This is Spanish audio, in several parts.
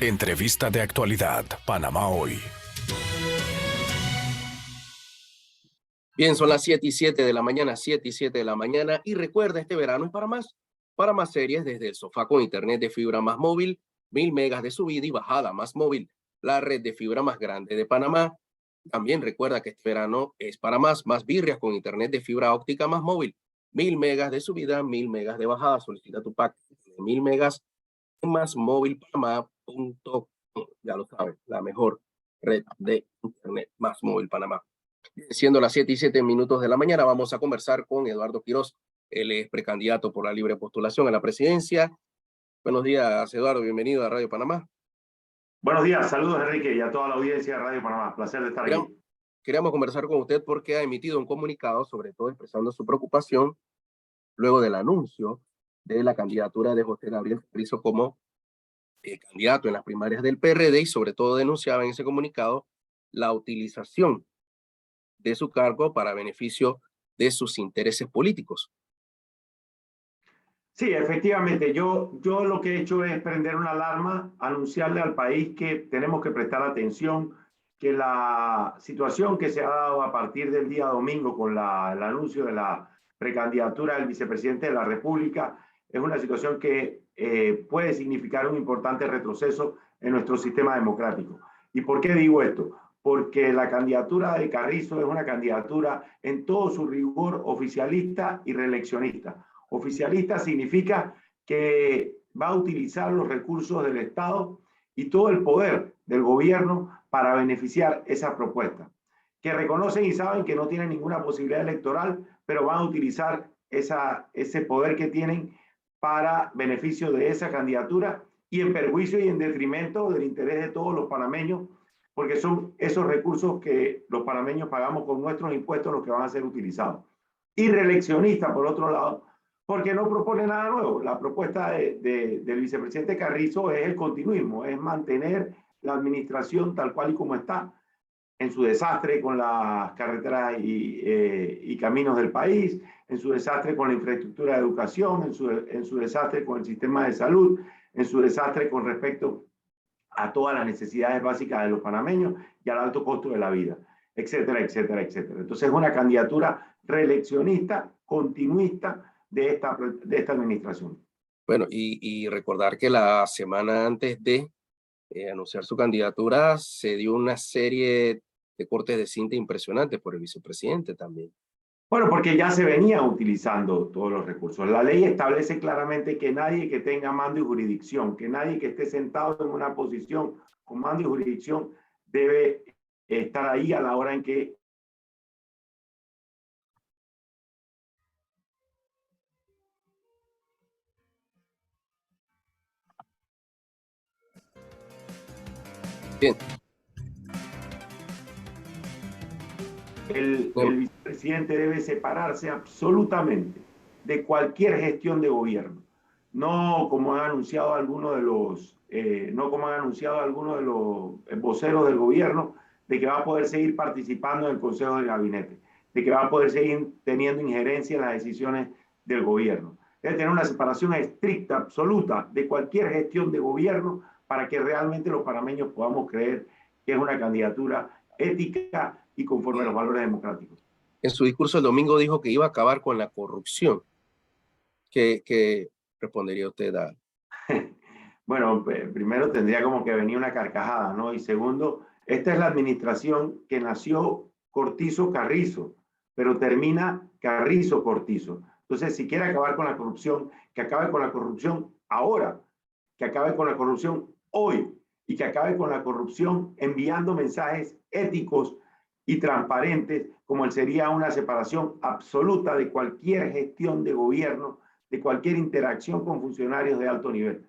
Entrevista de actualidad, Panamá Hoy. Bien, son las 7:07 de la mañana, 7:07 de la mañana. Y recuerda, este verano es para más series desde el sofá con internet de fibra más móvil, 1000 megas de subida y bajada más móvil, la red de fibra más grande de Panamá. También recuerda que este verano es para más birrias con internet de fibra óptica más móvil, 1000 megas de subida, 1000 megas de bajada. Solicita tu pack de 1000 megas en másmóvilpanamá.com. Ya lo sabes, la mejor red de internet, Más Móvil Panamá. Siendo las 7:07 de la mañana, vamos a conversar con Eduardo Quiroz. Él es precandidato por la libre postulación a la presidencia. Buenos días, Eduardo. Bienvenido a Radio Panamá. Buenos días, saludos Enrique y a toda la audiencia de Radio Panamá. Placer de estar aquí. Queríamos conversar con usted porque ha emitido un comunicado, sobre todo expresando su preocupación luego del anuncio de la candidatura de José Gabriel Carrizo como candidato en las primarias del PRD, y sobre todo denunciaba en ese comunicado la utilización de su cargo para beneficio de sus intereses políticos. Sí, efectivamente, yo lo que he hecho es prender una alarma, anunciarle al país que tenemos que prestar atención, que la situación que se ha dado a partir del día domingo con el anuncio de la precandidatura del vicepresidente de la República es una situación que puede significar un importante retroceso en nuestro sistema democrático. ¿Y por qué digo esto? Porque la candidatura de Carrizo es una candidatura en todo su rigor oficialista y reeleccionista. Oficialista significa que va a utilizar los recursos del Estado y todo el poder del gobierno para beneficiar esa propuesta. Que reconocen y saben que no tienen ninguna posibilidad electoral, pero van a utilizar ese poder que tienen para beneficio de esa candidatura y en perjuicio y en detrimento del interés de todos los panameños, porque son esos recursos que los panameños pagamos con nuestros impuestos los que van a ser utilizados. Y reeleccionista, por otro lado, porque no propone nada nuevo. La propuesta del vicepresidente Carrizo es el continuismo, es mantener la administración tal cual y como está, en su desastre con las carreteras y caminos del país, en su desastre con la infraestructura de educación, en su desastre con el sistema de salud, en su desastre con respecto a todas las necesidades básicas de los panameños y al alto costo de la vida, etcétera, etcétera, etcétera. Entonces es una candidatura reeleccionista, continuista de esta administración. Bueno, y recordar que la semana antes de anunciar su candidatura se dio una serie de cortes de cinta impresionantes por el vicepresidente también. Bueno, porque ya se venían utilizando todos los recursos. La ley establece claramente que nadie que tenga mando y jurisdicción, que nadie que esté sentado en una posición con mando y jurisdicción debe estar ahí a la hora en que Bien. el vicepresidente debe separarse absolutamente de cualquier gestión de gobierno. No como han anunciado algunos de los voceros del gobierno, de que va a poder seguir participando en el Consejo del Gabinete, de que va a poder seguir teniendo injerencia en las decisiones del gobierno. Debe tener una separación estricta, absoluta, de cualquier gestión de gobierno para que realmente los panameños podamos creer que es una candidatura ética y conforme a los valores democráticos. En su discurso el domingo dijo que iba a acabar con la corrupción. ¿Qué respondería usted a? Bueno, primero tendría como que venir una carcajada, ¿no? Y segundo, esta es la administración que nació Cortizo Carrizo, pero termina Carrizo Cortizo. Entonces, si quiere acabar con la corrupción, que acabe con la corrupción ahora, que acabe con la corrupción hoy y que acabe con la corrupción enviando mensajes éticos y transparentes, como sería una separación absoluta de cualquier gestión de gobierno, de cualquier interacción con funcionarios de alto nivel.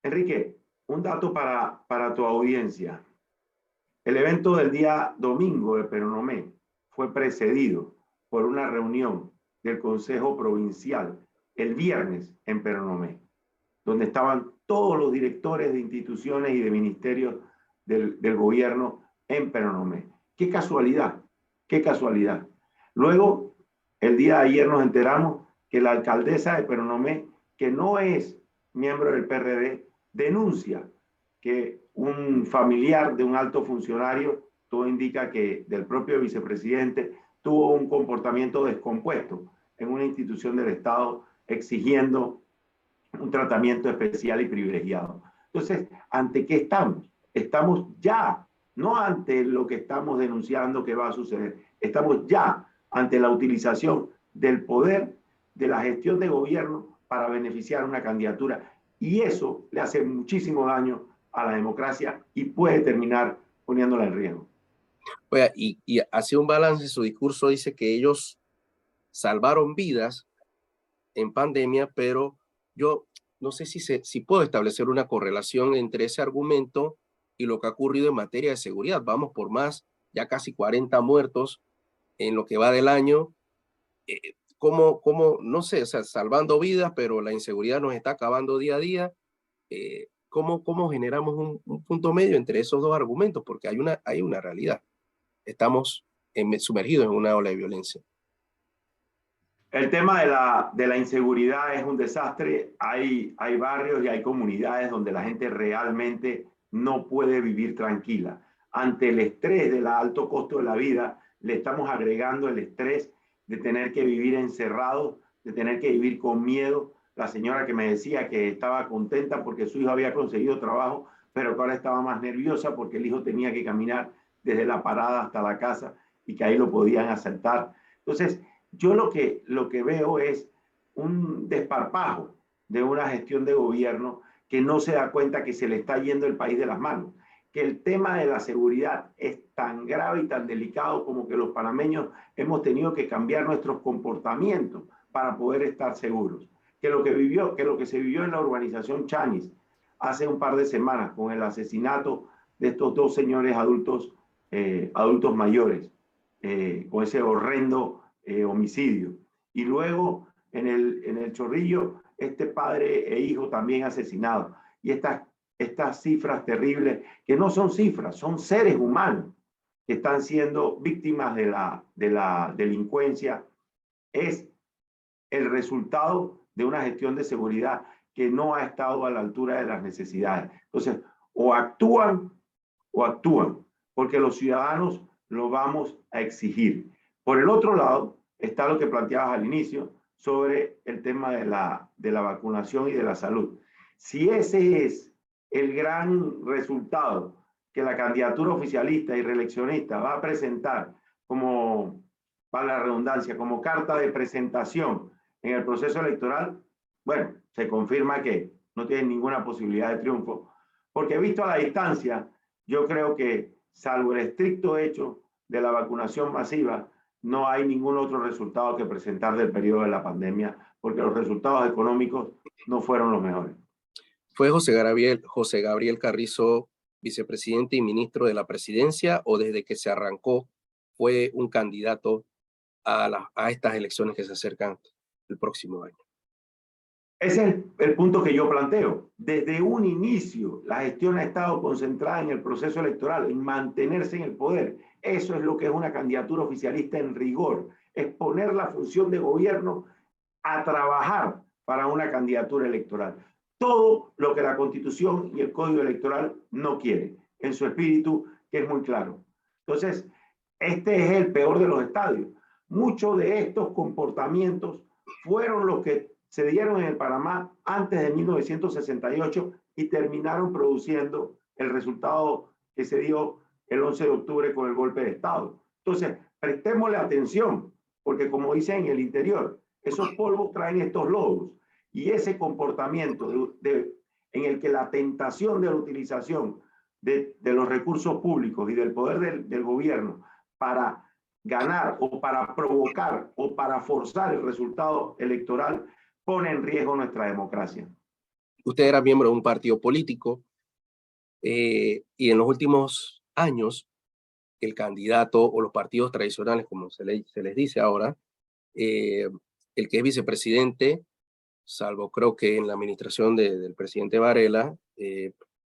Enrique, un dato para tu audiencia. El evento del día domingo de Peronomé fue precedido por una reunión del Consejo Provincial el viernes en Peronomé, donde estaban todos los directores de instituciones y de ministerios del gobierno en Peronomé. ¡Qué casualidad! ¡Qué casualidad! Luego, el día de ayer nos enteramos que la alcaldesa de Peronomé, que no es miembro del PRD, denuncia que un familiar de un alto funcionario, todo indica que del propio vicepresidente, tuvo un comportamiento descompuesto en una institución del Estado exigiendo un tratamiento especial y privilegiado. Entonces, ¿ante qué estamos? Estamos ya, no ante lo que estamos denunciando que va a suceder, estamos ya ante la utilización del poder de la gestión de gobierno para beneficiar una candidatura. Y eso le hace muchísimo daño a la democracia y puede terminar poniéndola en riesgo. Oiga, y hace un balance, su discurso dice que ellos salvaron vidas en pandemia, pero yo no sé si puedo establecer una correlación entre ese argumento y lo que ha ocurrido en materia de seguridad. Vamos por más, ya casi 40 muertos en lo que va del año. No sé, o sea, salvando vidas, pero la inseguridad nos está acabando día a día. ¿Cómo generamos un punto medio entre esos dos argumentos? Porque hay una realidad. Estamos sumergidos en una ola de violencia. El tema de la inseguridad es un desastre. Hay barrios y hay comunidades donde la gente realmente no puede vivir tranquila. Ante el estrés del alto costo de la vida, le estamos agregando el estrés de tener que vivir encerrado, de tener que vivir con miedo. La señora que me decía que estaba contenta porque su hijo había conseguido trabajo, pero que ahora estaba más nerviosa porque el hijo tenía que caminar desde la parada hasta la casa y que ahí lo podían asaltar. Entonces, yo lo que veo es un desparpajo de una gestión de gobierno que no se da cuenta que se le está yendo el país de las manos, que el tema de la seguridad es tan grave y tan delicado como que los panameños hemos tenido que cambiar nuestros comportamientos para poder estar seguros. Que lo que se vivió en la urbanización Chanis hace un par de semanas con el asesinato de estos dos señores adultos mayores, con ese horrendo homicidio. Y luego en el Chorrillo, este padre e hijo también asesinados. Y estas cifras terribles, que no son cifras, son seres humanos que están siendo víctimas de la delincuencia, es el resultado de una gestión de seguridad que no ha estado a la altura de las necesidades. Entonces, o actúan, porque los ciudadanos lo vamos a exigir. Por el otro lado, está lo que planteabas al inicio sobre el tema de la vacunación y de la salud. Si ese es el gran resultado que la candidatura oficialista y reeleccionista va a presentar como, para la redundancia, como carta de presentación en el proceso electoral, bueno, se confirma que no tienen ninguna posibilidad de triunfo, porque visto a la distancia, yo creo que salvo el estricto hecho de la vacunación masiva, no hay ningún otro resultado que presentar del periodo de la pandemia, porque los resultados económicos no fueron los mejores. ¿Fue José Gabriel Carrizo vicepresidente y ministro de la presidencia o desde que se arrancó fue un candidato a estas elecciones que se acercan el próximo año? Ese es el punto que yo planteo. Desde un inicio, la gestión ha estado concentrada en el proceso electoral, en mantenerse en el poder. Eso es lo que es una candidatura oficialista en rigor, es poner la función de gobierno a trabajar para una candidatura electoral. Todo lo que la Constitución y el Código Electoral no quiere, en su espíritu, que es muy claro. Entonces, este es el peor de los estadios. Muchos de estos comportamientos fueron los que se dieron en el Panamá antes de 1968 y terminaron produciendo el resultado que se dio el 11 de octubre con el golpe de Estado. Entonces, prestémosle atención, porque como dice en el interior, esos polvos traen estos lodos y ese comportamiento en el que la tentación de la utilización de los recursos públicos y del poder del gobierno para ganar o para provocar o para forzar el resultado electoral pone en riesgo nuestra democracia. Usted era miembro de un partido político y en los últimos años el candidato o los partidos tradicionales, como se les dice ahora, el que es vicepresidente, salvo creo que en la administración del presidente Varela,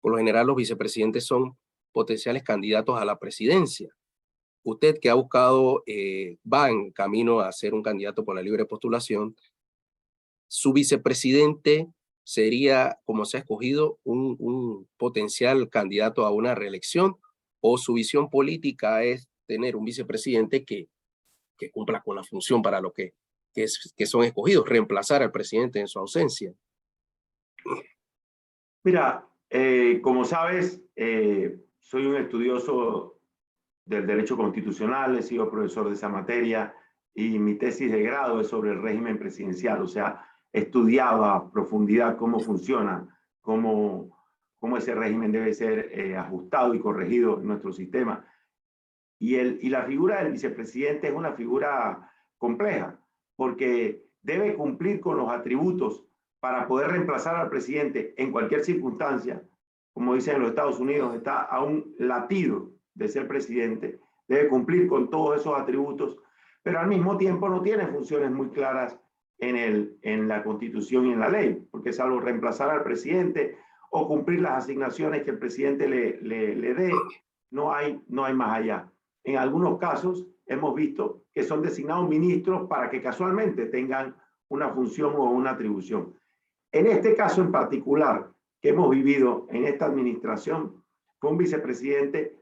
por lo general los vicepresidentes son potenciales candidatos a la presidencia. Usted que ha buscado, va en camino a ser un candidato por la libre postulación, su vicepresidente sería, como se ha escogido, un potencial candidato a una reelección, o su visión política es tener un vicepresidente que cumpla con la función para lo que son escogidos, reemplazar al presidente en su ausencia. Mira, como sabes, soy un estudioso del derecho constitucional, he sido profesor de esa materia y mi tesis de grado es sobre el régimen presidencial, o sea, he estudiado a profundidad cómo funciona, cómo ese régimen debe ser ajustado y corregido en nuestro sistema. Y la figura del vicepresidente es una figura compleja, porque debe cumplir con los atributos para poder reemplazar al presidente en cualquier circunstancia. Como dicen en los Estados Unidos, está a un latido de ser presidente, debe cumplir con todos esos atributos, pero al mismo tiempo no tiene funciones muy claras en la Constitución y en la ley, porque salvo reemplazar al presidente o cumplir las asignaciones que el presidente le dé, no hay más allá. En algunos casos hemos visto que son designados ministros para que casualmente tengan una función o una atribución. En este caso en particular que hemos vivido en esta administración, fue un vicepresidente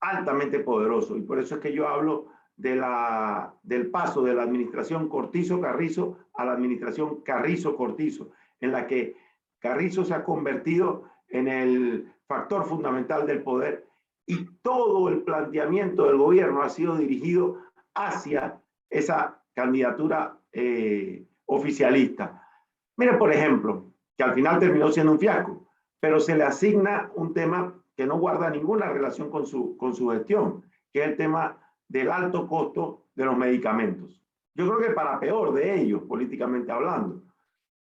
altamente poderoso, y por eso es que yo hablo del paso de la administración Cortizo-Carrizo a la administración Carrizo-Cortizo, en la que Carrizo se ha convertido en el factor fundamental del poder y todo el planteamiento del gobierno ha sido dirigido hacia esa candidatura oficialista. Mire, por ejemplo, que al final terminó siendo un fiasco, pero se le asigna un tema que no guarda ninguna relación con su gestión, que es el tema del alto costo de los medicamentos. Yo creo que para peor de ellos, políticamente hablando.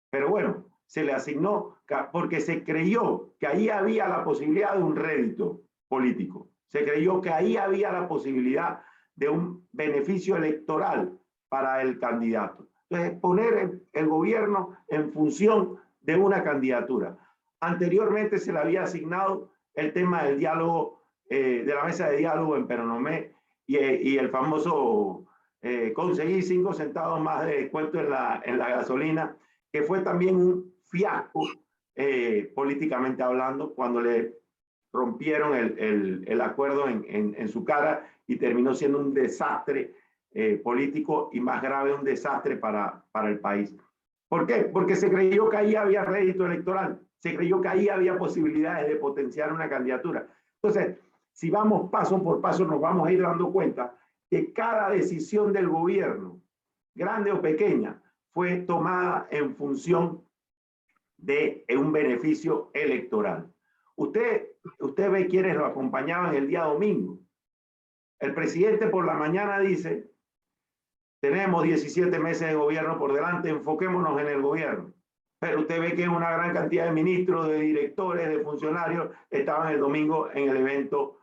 Pero bueno, se le asignó porque se creyó que ahí había la posibilidad de un rédito político. Se creyó que ahí había la posibilidad de un beneficio electoral para el candidato. Entonces, poner el gobierno en función de una candidatura. Anteriormente se le había asignado el tema del diálogo, de la mesa de diálogo en Peronomé y el famoso conseguir 5 centavos más de descuento en la gasolina, que fue también un fiasco políticamente hablando, cuando le rompieron el acuerdo en su cara y terminó siendo un desastre político y, más grave, un desastre para el país. ¿Por qué? Porque se creyó que ahí había rédito electoral, se creyó que ahí había posibilidades de potenciar una candidatura. Entonces, si vamos paso por paso, nos vamos a ir dando cuenta que cada decisión del gobierno, grande o pequeña, fue tomada en función de un beneficio electoral. Usted ve quienes lo acompañaban el día domingo. El presidente por la mañana dice: tenemos 17 meses de gobierno por delante, enfoquémonos en el gobierno. Pero usted ve que una gran cantidad de ministros, de directores, de funcionarios estaban el domingo en el evento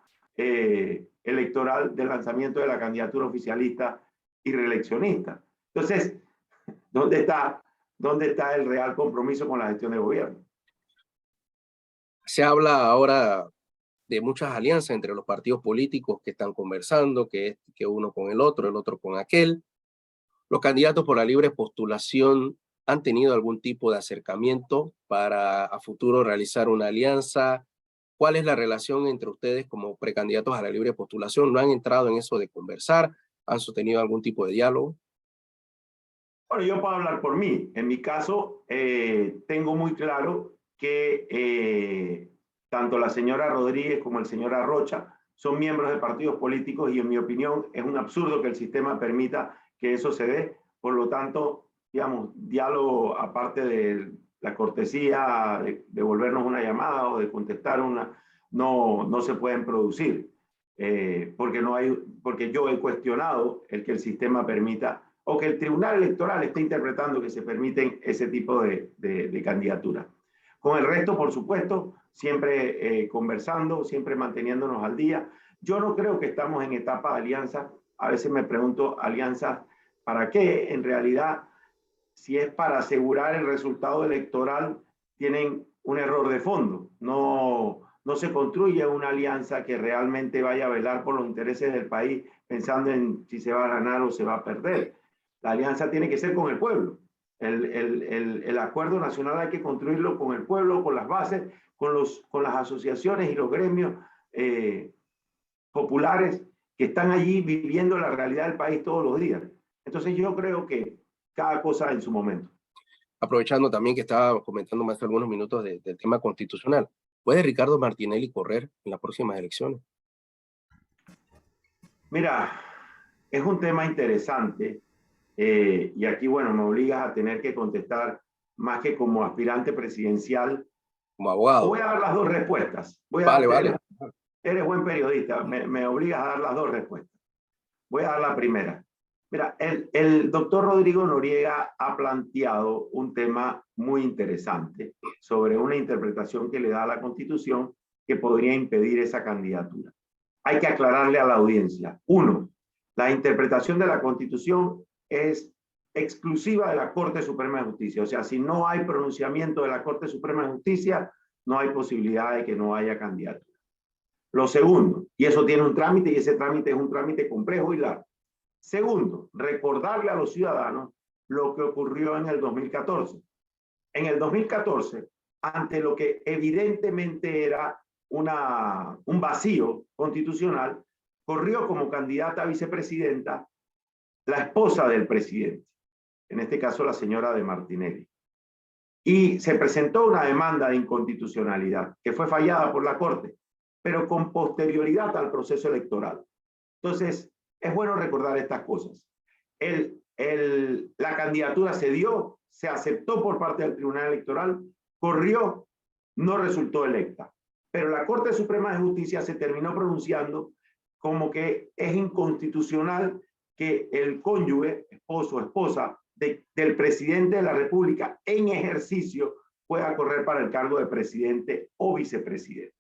electoral del lanzamiento de la candidatura oficialista y reeleccionista. Entonces, ¿dónde está el real compromiso con la gestión del gobierno? Se habla ahora de muchas alianzas entre los partidos políticos que están conversando, que uno con el otro con aquel. Los candidatos por la libre postulación han tenido algún tipo de acercamiento para a futuro realizar una alianza. ¿Cuál es la relación entre ustedes como precandidatos a la libre postulación? ¿No han entrado en eso de conversar? ¿Han sostenido algún tipo de diálogo? Bueno, yo puedo hablar por mí. En mi caso, tengo muy claro que tanto la señora Rodríguez como el señor Arrocha son miembros de partidos políticos y, en mi opinión, es un absurdo que el sistema permita que eso se dé. Por lo tanto, digamos, diálogo aparte de la cortesía de volvernos una llamada o de contestar no se pueden producir, porque yo he cuestionado el que el sistema permita o que el Tribunal Electoral esté interpretando que se permiten ese tipo de candidaturas. Con el resto, por supuesto, siempre conversando, siempre manteniéndonos al día. Yo no creo que estamos en etapa de alianza. A veces me pregunto, ¿alianzas para qué? En realidad, si es para asegurar el resultado electoral, tienen un error de fondo. No se construye una alianza que realmente vaya a velar por los intereses del país pensando en si se va a ganar o se va a perder. La alianza tiene que ser con el pueblo. El acuerdo nacional hay que construirlo con el pueblo, con las bases, con las asociaciones y los gremios populares que están allí viviendo la realidad del país todos los días. Entonces yo creo que cada cosa en su momento. Aprovechando también que estaba comentando más algunos minutos del tema constitucional, ¿puede Ricardo Martinelli correr en las próximas elecciones? Mira, es un tema interesante y aquí, bueno, me obligas a tener que contestar más que como aspirante presidencial. Como abogado. Voy a dar las dos respuestas. Vale. Eres buen periodista, me obligas a dar las dos respuestas. Voy a dar la primera. Mira, el doctor Rodrigo Noriega ha planteado un tema muy interesante sobre una interpretación que le da a la Constitución que podría impedir esa candidatura. Hay que aclararle a la audiencia. Uno, la interpretación de la Constitución es exclusiva de la Corte Suprema de Justicia. O sea, si no hay pronunciamiento de la Corte Suprema de Justicia, no hay posibilidad de que no haya candidatura. Lo segundo, y eso tiene un trámite, y ese trámite es un trámite complejo y largo. Segundo, recordarle a los ciudadanos lo que ocurrió en el 2014. En el 2014, ante lo que evidentemente era un vacío constitucional, corrió como candidata a vicepresidenta la esposa del presidente, en este caso la señora de Martinelli. Y se presentó una demanda de inconstitucionalidad que fue fallada por la Corte, pero con posterioridad al proceso electoral. Entonces, es bueno recordar estas cosas. La candidatura se dio, se aceptó por parte del Tribunal Electoral, corrió, no resultó electa. Pero la Corte Suprema de Justicia se terminó pronunciando como que es inconstitucional que el cónyuge, esposo o esposa del presidente de la República en ejercicio pueda correr para el cargo de presidente o vicepresidente.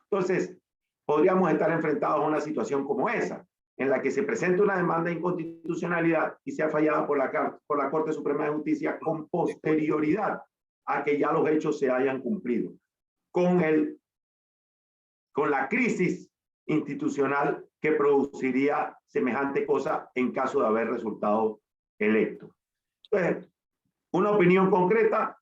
Entonces, podríamos estar enfrentados a una situación como esa, en la que se presenta una demanda de inconstitucionalidad y sea fallada por la Corte Suprema de Justicia con posterioridad a que ya los hechos se hayan cumplido. Con la crisis institucional que produciría semejante cosa en caso de haber resultado electo. Entonces, una opinión concreta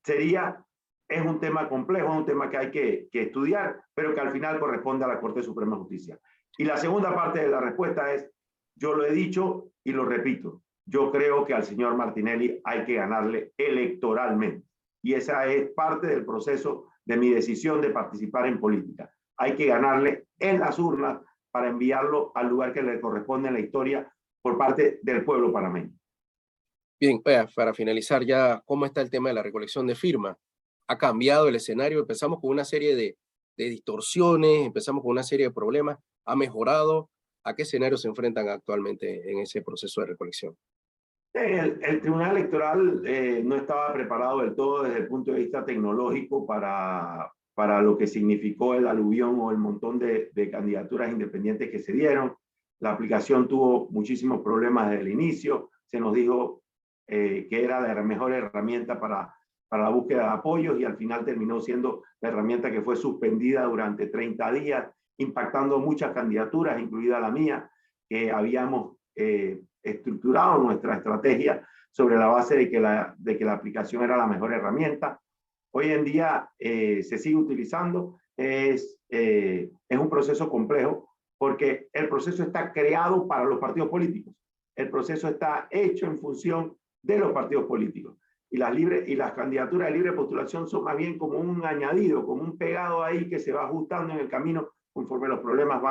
sería, es un tema complejo, es un tema que hay que estudiar, pero que al final corresponde a la Corte Suprema de Justicia. Y la segunda parte de la respuesta es, yo lo he dicho y lo repito, yo creo que al señor Martinelli hay que ganarle electoralmente. Y esa es parte del proceso de mi decisión de participar en política. Hay que ganarle en las urnas para enviarlo al lugar que le corresponde en la historia por parte del pueblo panameño. Bien, para finalizar ya, ¿cómo está el tema de la recolección de firmas? ¿Ha cambiado el escenario? Empezamos con una serie de distorsiones, empezamos con una serie de problemas, ¿ha mejorado? ¿A qué escenarios se enfrentan actualmente en ese proceso de recolección? El Tribunal Electoral no estaba preparado del todo desde el punto de vista tecnológico para lo que significó el aluvión o el montón de candidaturas independientes que se dieron. La aplicación tuvo muchísimos problemas desde el inicio. Se nos dijo que era la mejor herramienta para la búsqueda de apoyos y al final terminó siendo la herramienta que fue suspendida durante 30 días, impactando muchas candidaturas, incluida la mía, que habíamos estructurado nuestra estrategia sobre la base de que la aplicación era la mejor herramienta. Hoy en día se sigue utilizando, es un proceso complejo porque el proceso está creado para los partidos políticos. El proceso está hecho en función de los partidos políticos. Y las candidaturas de libre postulación son más bien como un añadido, como un pegado ahí que se va ajustando en el camino conforme los problemas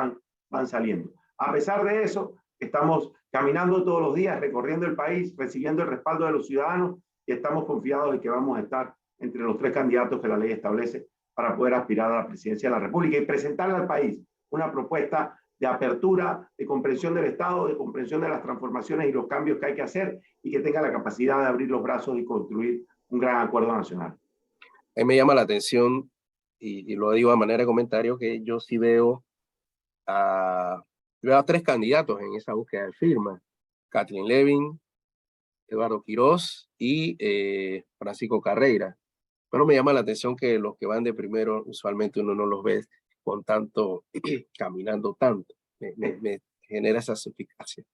van saliendo. A pesar de eso, estamos caminando todos los días, recorriendo el país, recibiendo el respaldo de los ciudadanos y estamos confiados de que vamos a estar entre los 3 candidatos que la ley establece para poder aspirar a la presidencia de la República y presentarle al país una propuesta de apertura, de comprensión del Estado, de comprensión de las transformaciones y los cambios que hay que hacer y que tenga la capacidad de abrir los brazos y construir un gran acuerdo nacional. A mí me llama la atención, y lo digo de manera de comentario, que yo sí veo a 3 candidatos en esa búsqueda de firmas: Kathleen Levin, Eduardo Quirós y Francisco Carreira. Pero me llama la atención que los que van de primero, usualmente uno no los ve con tanto, caminando tanto. Me genera esa suspicacia.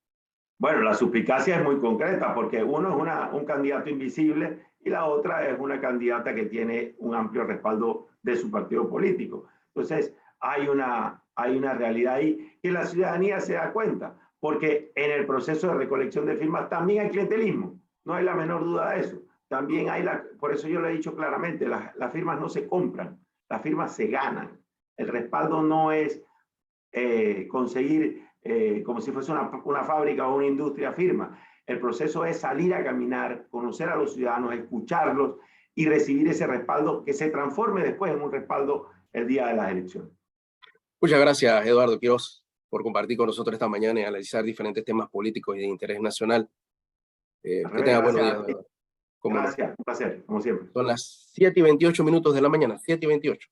Bueno, la suspicacia es muy concreta porque uno es un candidato invisible y la otra es una candidata que tiene un amplio respaldo de su partido político. Entonces, hay una realidad ahí que la ciudadanía se da cuenta, porque en el proceso de recolección de firmas también hay clientelismo, no hay la menor duda de eso. También hay por eso yo lo he dicho claramente, las firmas no se compran, las firmas se ganan. El respaldo no es conseguir como si fuese una fábrica o una industria firma. El proceso es salir a caminar, conocer a los ciudadanos, escucharlos y recibir ese respaldo que se transforme después en un respaldo el día de las elecciones. Muchas gracias, Eduardo Quiroz, por compartir con nosotros esta mañana y analizar diferentes temas políticos y de interés nacional. Que tenga buenos días, Eduardo. Gracias, un placer, como siempre. Son las 7:28 de la mañana, 7:28.